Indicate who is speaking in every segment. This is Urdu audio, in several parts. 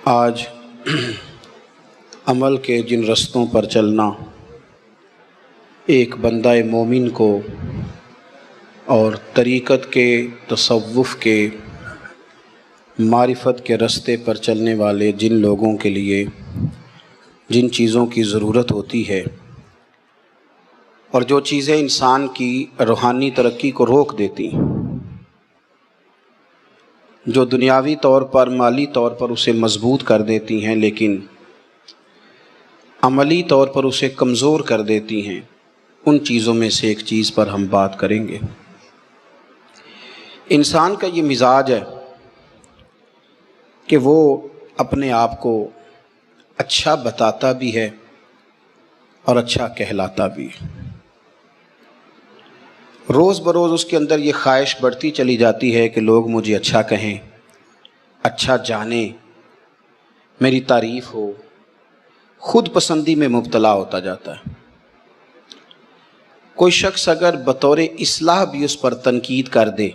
Speaker 1: آج عمل کے جن رستوں پر چلنا ایک بندہ مومن کو اور طریقت کے، تصوف کے، معرفت کے رستے پر چلنے والے جن لوگوں کے لیے جن چیزوں کی ضرورت ہوتی ہے اور جو چیزیں انسان کی روحانی ترقی کو روک دیتی، جو دنیاوی طور پر، مالی طور پر اسے مضبوط کر دیتی ہیں لیکن عملی طور پر اسے کمزور کر دیتی ہیں، ان چیزوں میں سے ایک چیز پر ہم بات کریں گے۔ انسان کا یہ مزاج ہے کہ وہ اپنے آپ کو اچھا بتاتا بھی ہے اور اچھا کہلاتا بھی ہے۔ روز بروز اس کے اندر یہ خواہش بڑھتی چلی جاتی ہے کہ لوگ مجھے اچھا کہیں، اچھا جانیں، میری تعریف ہو، خود پسندی میں مبتلا ہوتا جاتا ہے۔ کوئی شخص اگر بطور اصلاح بھی اس پر تنقید کر دے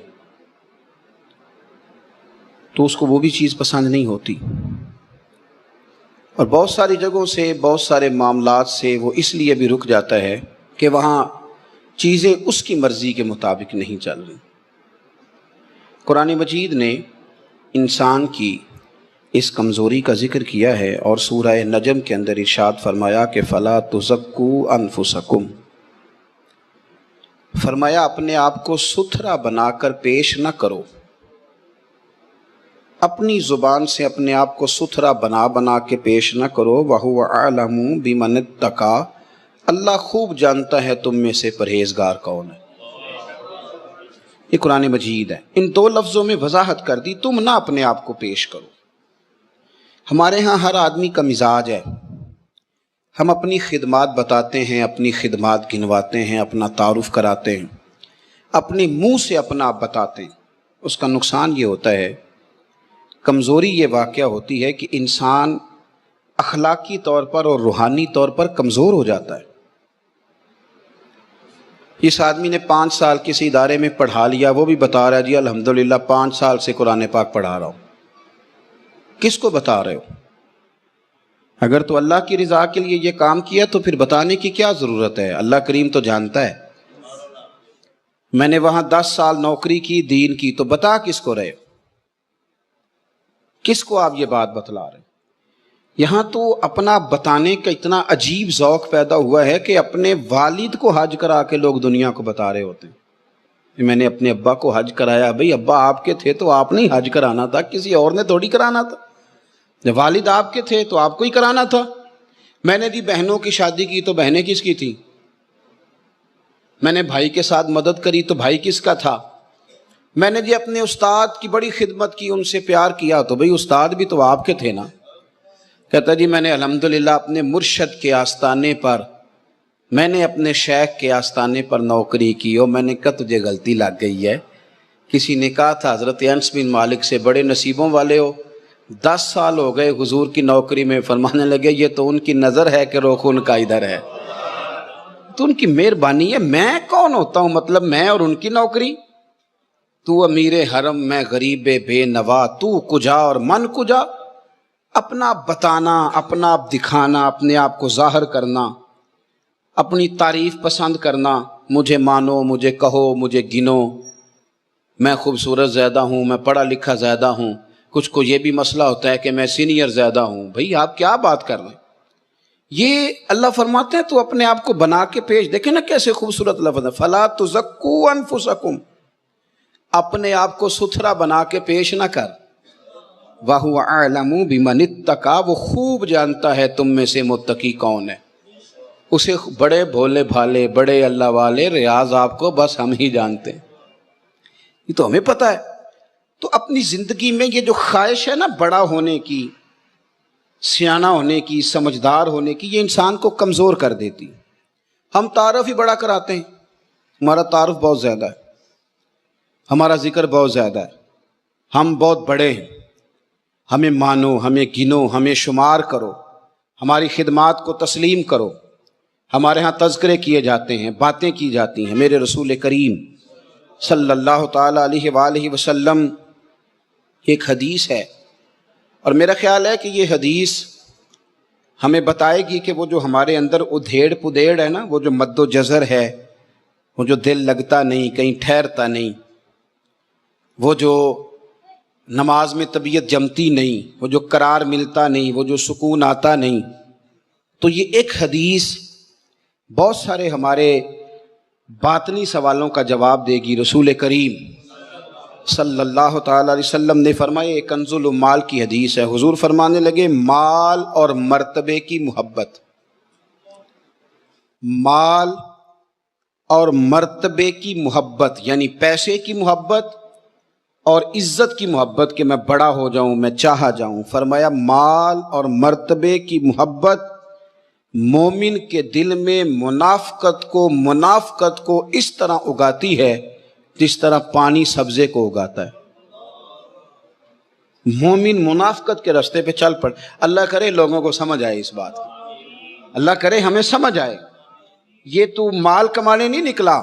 Speaker 1: تو اس کو وہ بھی چیز پسند نہیں ہوتی، اور بہت ساری جگہوں سے، بہت سارے معاملات سے وہ اس لیے بھی رک جاتا ہے کہ وہاں چیزیں اس کی مرضی کے مطابق نہیں چل رہی۔ قرآن مجید نے انسان کی اس کمزوری کا ذکر کیا ہے اور سورہ نجم کے اندر ارشاد فرمایا کہ فَلَا تُزَكُّوا أَنفُسَكُمْ، فرمایا اپنے آپ کو ستھرا بنا کر پیش نہ کرو، اپنی زبان سے اپنے آپ کو ستھرا بنا کے پیش نہ کرو۔ وَهُوَ أَعْلَمُ بِمَنِ اتَّقَىٰ، اللہ خوب جانتا ہے تم میں سے پرہیزگار کون ہے۔ یہ قرآن مجید ہے، ان دو لفظوں میں وضاحت کر دی، تم نہ اپنے آپ کو پیش کرو۔ ہمارے ہاں ہر آدمی کا مزاج ہے، ہم اپنی خدمات بتاتے ہیں، اپنی خدمات گنواتے ہیں، اپنا تعارف کراتے ہیں، اپنے منہ سے اپنا آپ بتاتے ہیں۔ اس کا نقصان یہ ہوتا ہے، کمزوری یہ واقعہ ہوتی ہے کہ انسان اخلاقی طور پر اور روحانی طور پر کمزور ہو جاتا ہے۔ اس آدمی نے 5 سال کسی ادارے میں پڑھا لیا، وہ بھی بتا رہا ہے جی الحمدللہ 5 سال سے قرآن پاک پڑھا رہا ہوں۔ کس کو بتا رہے ہو؟ اگر تو اللہ کی رضا کے لیے یہ کام کیا تو پھر بتانے کی کیا ضرورت ہے؟ اللہ کریم تو جانتا ہے۔ میں نے وہاں 10 سال نوکری کی، دین کی، تو بتا کس کو رہے ہو؟ کس کو آپ یہ بات بتلا رہے ہیں؟ یہاں تو اپنا بتانے کا اتنا عجیب ذوق پیدا ہوا ہے کہ اپنے والد کو حج کرا کے لوگ دنیا کو بتا رہے ہوتے ہیں۔ میں نے اپنے ابا کو حج کرایا، بھئی ابا آپ کے تھے تو آپ نے حج کرانا تھا، کسی اور نے تھوڑی کرانا تھا۔ جب والد آپ کے تھے تو آپ کو ہی کرانا تھا۔ میں نے جی بہنوں کی شادی کی تو بہنیں کس کی تھی؟ میں نے بھائی کے ساتھ مدد کری تو بھائی کس کا تھا؟ میں نے جی اپنے استاد کی بڑی خدمت کی، ان سے پیار کیا تو بھئی استاد بھی تو آپ کے تھے نا۔ کہتا جی میں نے الحمدللہ اپنے مرشد کے آستانے پر، میں نے اپنے شیخ کے آستانے پر نوکری کی، اور میں نے کہا تجھے غلطی لگ گئی ہے۔ کسی نے کہا تھا حضرت انس بن مالک سے بڑے نصیبوں والے ہو، 10 سال ہو گئے حضور کی نوکری میں، فرمانے لگے یہ تو ان کی نظر ہے کہ رخ ان کا ادھر ہے، تو ان کی مہربانی ہے، میں کون ہوتا ہوں مطلب میں اور ان کی نوکری؟ تو امیر حرم میں غریب بے نوا، تو کجا اور من کجا۔ اپنا بتانا، اپنا آپ دکھانا، اپنے آپ کو ظاہر کرنا، اپنی تعریف پسند کرنا، مجھے مانو، مجھے کہو، مجھے گنو، میں خوبصورت زیادہ ہوں، میں پڑھا لکھا زیادہ ہوں۔ کچھ کو یہ بھی مسئلہ ہوتا ہے کہ میں سینئر زیادہ ہوں۔ بھئی آپ کیا بات کر رہے ہیں؟ یہ اللہ فرماتے ہیں تو اپنے آپ کو بنا کے پیش، دیکھیں نا کیسے خوبصورت لفظ ہے، فَلَا تُزَكُّوا أَنفُسَكُمْ، اپنے آپ کو ستھرا بنا کے پیش نہ کر۔ وَهُوَ أَعْلَمُ بِمَنِ اتَّقَىٰ، وہ خوب جانتا ہے تم میں سے متقی کون ہے۔ اسے بڑے بھولے بھالے، بڑے اللہ والے، ریاض آپ کو بس ہم ہی جانتے ہیں، یہ تو ہمیں پتہ ہے۔ تو اپنی زندگی میں یہ جو خواہش ہے نا بڑا ہونے کی، سیانہ ہونے کی، سمجھدار ہونے کی، یہ انسان کو کمزور کر دیتی۔ ہم تعارف ہی بڑا کراتے ہیں، ہمارا تعارف بہت زیادہ ہے، ہمارا ذکر بہت زیادہ ہے، ہم بہت بڑے ہیں، ہمیں مانو، ہمیں گنو، ہمیں شمار کرو، ہماری خدمات کو تسلیم کرو۔ ہمارے ہاں تذکرے کیے جاتے ہیں، باتیں کی جاتی ہیں۔ میرے رسول کریم صلی اللہ تعالیٰ علیہ وآلہ وسلم، ایک حدیث ہے اور میرا خیال ہے کہ یہ حدیث ہمیں بتائے گی کہ وہ جو ہمارے اندر ادھیڑ پدیڑ ہے نا، وہ جو مد و جزر ہے، وہ جو دل لگتا نہیں، کہیں ٹھہرتا نہیں، وہ جو نماز میں طبیعت جمتی نہیں، وہ جو قرار ملتا نہیں، وہ جو سکون آتا نہیں، تو یہ ایک حدیث بہت سارے ہمارے باطنی سوالوں کا جواب دے گی۔ رسول کریم صلی اللہ تعالی علیہ وسلم نے فرمایا، ایک کنز المال کی حدیث ہے، حضور فرمانے لگے مال اور مرتبے کی محبت، مال اور مرتبے کی محبت، یعنی پیسے کی محبت اور عزت کی محبت کہ میں بڑا ہو جاؤں، میں چاہا جاؤں۔ فرمایا مال اور مرتبے کی محبت مومن کے دل میں منافقت کو اس طرح اگاتی ہے جس طرح پانی سبزے کو اگاتا ہے۔ مومن منافقت کے راستے پہ چل پڑ، اللہ کرے لوگوں کو سمجھ آئے اس بات، اللہ کرے ہمیں سمجھ آئے۔ یہ تو مال کمانے نہیں نکلا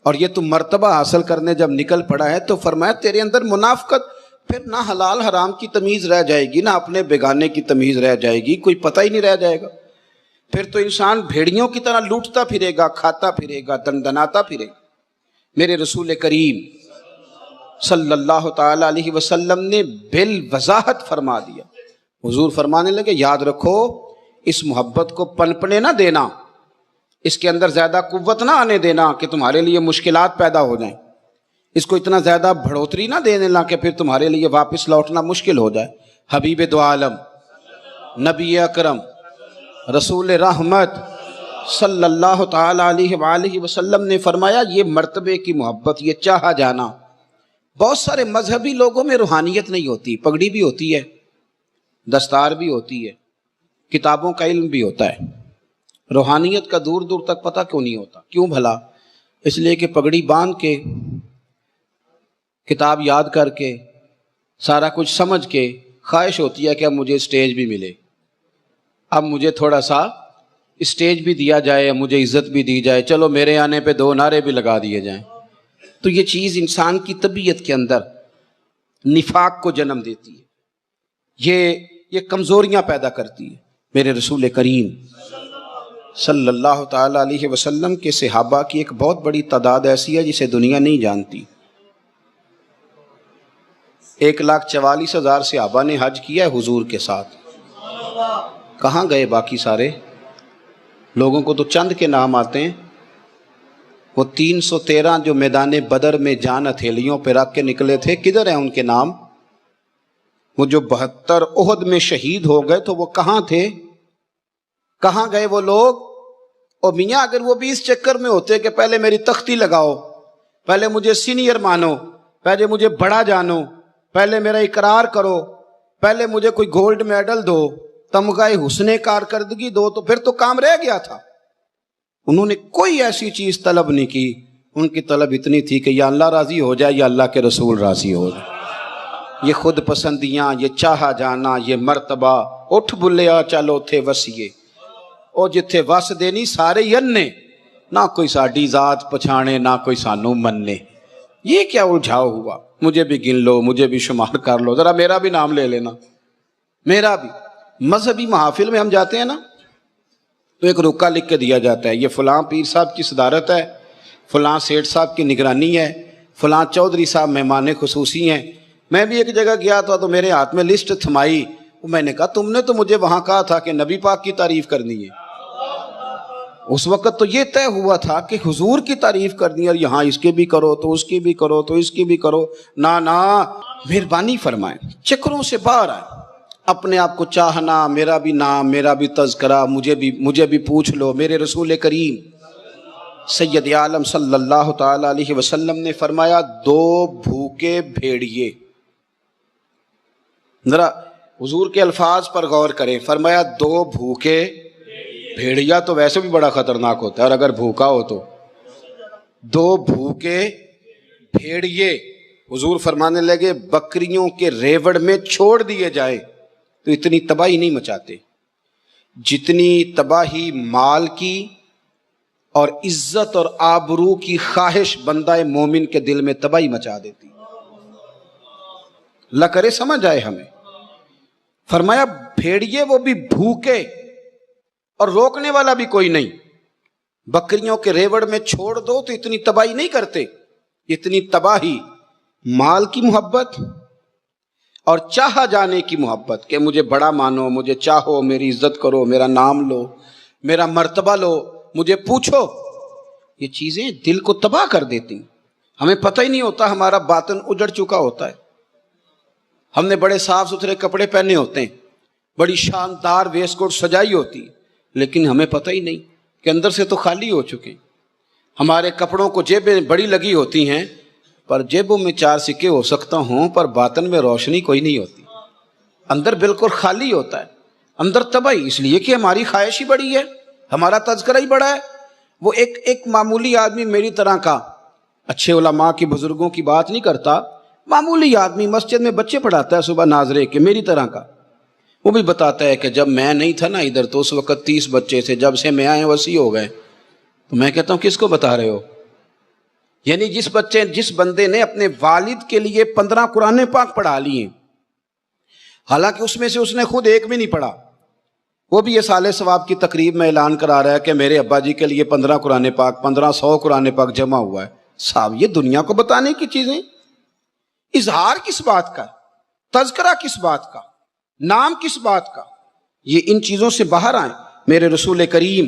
Speaker 1: اور یہ تو مرتبہ حاصل کرنے جب نکل پڑا ہے تو فرمایا تیرے اندر منافقت، پھر نہ حلال حرام کی تمیز رہ جائے گی، نہ اپنے بیگانے کی تمیز رہ جائے گی، کوئی پتہ ہی نہیں رہ جائے گا۔ پھر تو انسان بھیڑیوں کی طرح لوٹتا پھرے گا، کھاتا پھرے گا، دندناتا پھرے گا۔ میرے رسول کریم صلی اللہ تعالی علیہ وسلم نے بالوضاحت فرما دیا۔ حضور فرمانے لگے یاد رکھو اس محبت کو پنپنے نہ دینا، اس کے اندر زیادہ قوت نہ آنے دینا کہ تمہارے لیے مشکلات پیدا ہو جائیں، اس کو اتنا زیادہ بڑھوتری نہ دینے لا کہ پھر تمہارے لیے واپس لوٹنا مشکل ہو جائے۔ حبیب دو عالم نبی اکرم رسول رحمت صلی اللہ تعالی علیہ وآلہ وسلم نے فرمایا یہ مرتبے کی محبت، یہ چاہا جانا۔ بہت سارے مذہبی لوگوں میں روحانیت نہیں ہوتی، پگڑی بھی ہوتی ہے، دستار بھی ہوتی ہے، کتابوں کا علم بھی ہوتا ہے، روحانیت کا دور دور تک پتہ کیوں نہیں ہوتا؟ کیوں بھلا؟ اس لیے کہ پگڑی باندھ کے، کتاب یاد کر کے، سارا کچھ سمجھ کے خواہش ہوتی ہے کہ اب مجھے اسٹیج بھی ملے، اب مجھے تھوڑا سا اسٹیج بھی دیا جائے، مجھے عزت بھی دی جائے، چلو میرے آنے پہ 2 نعرے بھی لگا دیے جائیں۔ تو یہ چیز انسان کی طبیعت کے اندر نفاق کو جنم دیتی ہے، یہ کمزوریاں پیدا کرتی ہے۔ میرے رسول کریم صلی اللہ تعالی علیہ وسلم کے صحابہ کی ایک بہت بڑی تعداد ایسی ہے جسے دنیا نہیں جانتی۔ 1,44,000 صحابہ نے حج کیا ہے حضور کے ساتھ۔ کہاں گئے باقی سارے؟ لوگوں کو تو چند کے نام آتے ہیں، وہ 313 جو میدان بدر میں جان ہتھیلیوں پہ رکھ کے نکلے تھے، کدھر ہیں ان کے نام؟ وہ جو 72 احد میں شہید ہو گئے تو وہ کہاں تھے؟ کہاں گئے وہ لوگ؟ اور میاں اگر وہ بھی اس چکر میں ہوتے کہ پہلے میری تختی لگاؤ، پہلے مجھے سینئر مانو، پہلے مجھے بڑا جانو، پہلے میرا اقرار کرو، پہلے مجھے کوئی گولڈ میڈل دو، تمغہ حسن کارکردگی دو، تو پھر تو کام رہ گیا تھا۔ انہوں نے کوئی ایسی چیز طلب نہیں کی، ان کی طلب اتنی تھی کہ یا اللہ راضی ہو جائے یا اللہ کے رسول راضی ہو جائے۔ یہ خود پسندیاں، یہ چاہا جانا، یہ مرتبہ، اٹھ بلیا چلو تھے وسیے، او جتھے وس دینی سارے یننے، نہ کوئی ساڈی ذات پچھانے نہ کوئی سانو مننے۔ یہ کیا الجھاؤ ہوا؟ مجھے بھی گن لو، مجھے بھی شمار کر لو، ذرا میرا بھی نام لے لینا، میرا بھی۔ مذہبی محافل میں ہم جاتے ہیں نا تو ایک رکا لکھ کے دیا جاتا ہے، یہ فلاں پیر صاحب کی صدارت ہے، فلاں سیٹھ صاحب کی نگرانی ہے، فلاں چودھری صاحب مہمان خصوصی ہیں۔ میں بھی ایک جگہ گیا تھا تو میرے ہاتھ میں لسٹ تھمائی، میں نے کہا تم نے تو مجھے وہاں کہا تھا کہ نبی پاک کی تعریف کرنی ہے۔ اس وقت تو یہ طے ہوا تھا کہ حضور کی تعریف کرنی ہے، اور یہاں اس کے بھی کرو تو اس کی بھی کرو تو اس کی بھی کرو۔ نہ مہربانی فرمائیں، چکروں سے باہر آئے، اپنے آپ کو چاہنا، میرا بھی نام، میرا بھی تذکرہ، مجھے بھی پوچھ لو۔ میرے رسول کریم سید عالم صلی اللہ تعالی علیہ وسلم نے فرمایا 2 بھوکے بھیڑیے، ذرا حضور کے الفاظ پر غور کریں، فرمایا 2 بھوکے بھیڑیا تو ویسے بھی بڑا خطرناک ہوتا ہے، اور اگر بھوکا ہو تو 2 بھوکے بھیڑیے، حضور فرمانے لگے بکریوں کے ریوڑ میں چھوڑ دیے جائیں تو اتنی تباہی نہیں مچاتے جتنی تباہی مال کی اور عزت اور آبرو کی خواہش بندہ مومن کے دل میں تباہی مچا دیتی۔ اللہ کرے سمجھ آئے ہمیں۔ فرمایا بھیڑیے وہ بھی بھوکے اور روکنے والا بھی کوئی نہیں، بکریوں کے ریوڑ میں چھوڑ دو تو اتنی تباہی نہیں کرتے، اتنی تباہی مال کی محبت اور چاہا جانے کی محبت، کہ مجھے بڑا مانو، مجھے چاہو، میری عزت کرو، میرا نام لو، میرا مرتبہ لو، مجھے پوچھو، یہ چیزیں دل کو تباہ کر دیتی۔ ہمیں پتہ ہی نہیں ہوتا ہمارا باطن اجڑ چکا ہوتا ہے، ہم نے بڑے صاف ستھرے کپڑے پہنے ہوتے ہیں، بڑی شاندار ویسٹ کوٹ سجائی ہوتی، لیکن ہمیں پتہ ہی نہیں کہ اندر سے تو خالی ہو چکے۔ ہمارے کپڑوں کو جیبیں بڑی لگی ہوتی ہیں، پر جیبوں میں 4 سکے ہو سکتا ہوں، پر باطن میں روشنی کوئی نہیں ہوتی، اندر بالکل خالی ہوتا ہے، اندر تباہی، اس لیے کہ ہماری خواہش ہی بڑی ہے، ہمارا تذکرہ ہی بڑا ہے۔ وہ ایک معمولی آدمی میری طرح کا، اچھے علماء کی بزرگوں کی بات نہیں کرتا، معمولی آدمی مسجد میں بچے پڑھاتا ہے صبح ناظرے کے، میری طرح کا، وہ بھی بتاتا ہے کہ جب میں نہیں تھا نا ادھر تو اس وقت 30 بچے تھے، جب سے میں آئے وسیع ہو گئے۔ تو میں کہتا ہوں کس کو بتا رہے ہو؟ یعنی جس بندے نے اپنے والد کے لیے 15 قرآن پاک پڑھا لیے، حالانکہ اس میں سے اس نے خود ایک بھی نہیں پڑھا، وہ بھی یہ سال ثواب کی تقریب میں اعلان کرا رہا ہے کہ میرے ابا جی کے لیے 15 قرآن پاک، 1500 قرآن پاک جمع ہوا ہے۔ صاحب یہ دنیا کو بتانے کی چیزیں، اظہار کس بات کا، تذکرہ کس بات کا، نام کس بات کا، یہ ان چیزوں سے باہر آئیں۔ میرے رسول کریم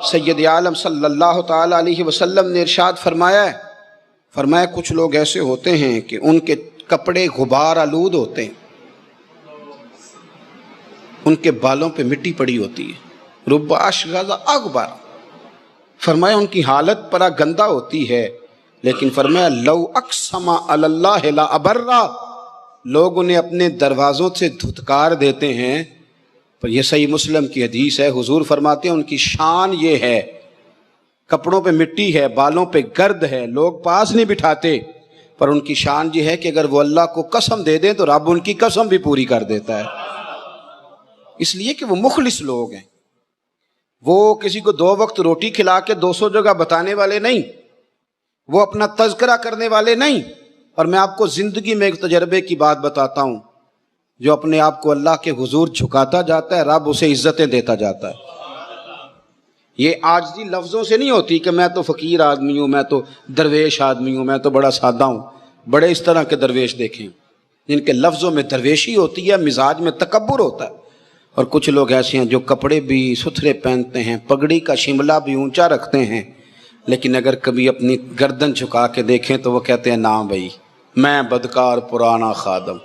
Speaker 1: سید عالم صلی اللہ تعالی علیہ وسلم نے ارشاد فرمایا کچھ لوگ ایسے ہوتے ہیں کہ ان کے کپڑے غبار آلود ہوتے ہیں، ان کے بالوں پہ مٹی پڑی ہوتی ہے، رب اشغاز اغبر، فرمایا ان کی حالت پرا گندہ ہوتی ہے، لیکن فرمایا لو اقسم علی اللہ لا ابرا، لوگ انہیں اپنے دروازوں سے دھتکار دیتے ہیں۔ پر یہ صحیح مسلم کی حدیث ہے، حضور فرماتے ہیں ان کی شان یہ ہے، کپڑوں پہ مٹی ہے، بالوں پہ گرد ہے، لوگ پاس نہیں بٹھاتے، پر ان کی شان یہ ہے کہ اگر وہ اللہ کو قسم دے دیں تو رب ان کی قسم بھی پوری کر دیتا ہے، اس لیے کہ وہ مخلص لوگ ہیں، وہ کسی کو 2 وقت روٹی کھلا کے 200 جگہ بتانے والے نہیں، وہ اپنا تذکرہ کرنے والے نہیں۔ اور میں آپ کو زندگی میں ایک تجربے کی بات بتاتا ہوں، جو اپنے آپ کو اللہ کے حضور جھکاتا جاتا ہے رب اسے عزتیں دیتا جاتا ہے۔ یہ عاجزی لفظوں سے نہیں ہوتی کہ میں تو فقیر آدمی ہوں، میں تو درویش آدمی ہوں، میں تو بڑا سادہ ہوں۔ بڑے اس طرح کے درویش دیکھیں جن کے لفظوں میں درویشی ہوتی ہے، مزاج میں تکبر ہوتا ہے، اور کچھ لوگ ایسے ہیں جو کپڑے بھی ستھرے پہنتے ہیں، پگڑی کا شملہ بھی اونچا رکھتے ہیں، لیکن اگر کبھی اپنی گردن جھکا کے دیکھیں تو وہ کہتے ہیں نا بھائی میں بدکار پرانا خادم،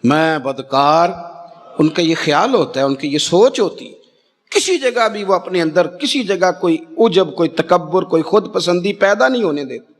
Speaker 1: میں بدکار۔ ان کا یہ خیال ہوتا ہے، ان کی یہ سوچ ہوتی ہے، کسی جگہ بھی وہ اپنے اندر کسی جگہ کوئی عجب، کوئی تکبر، کوئی خود پسندی پیدا نہیں ہونے دیتے۔